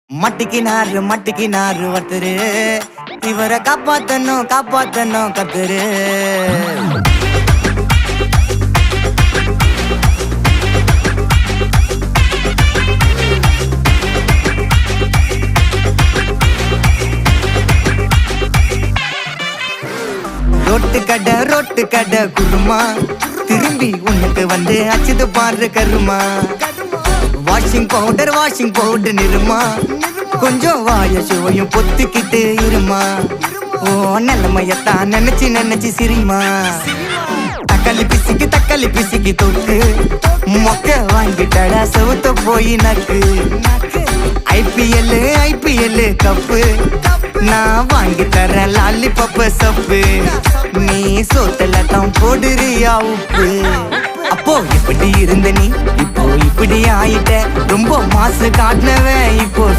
மட்டிக்கினாரு ஒருத்தரு இவரை காப்பாத்தணும் கத்துரு. ரோட்டு கடை குருமா திரும்பி உனக்கு வந்து அச்சுது பாரு கருமா. வாஷிங் பவுடர் நிறுமா கொஞ்சம் வாய சுவையும் பொத்துக்கிட்டு இருமா. ஓ நிலைமையத்தான் நினைச்சு சிரிமா. தக்காளி பிசிக்கு தொக்கு மொக்க வாங்கிட்டடா செவுத்த போய் நக்கு. ஐபிஎல் கப்பு நான் வாங்கி தரேன் லாலிபப்பு சப்பு. நீ சோத்தல தான் போடுறியா உப்பு. அப்போ இப்படி இருந்த நீ இப்போ இப்படி ஆயிட்ட. ரொம்ப மாசு காட்டினவன் இப்போ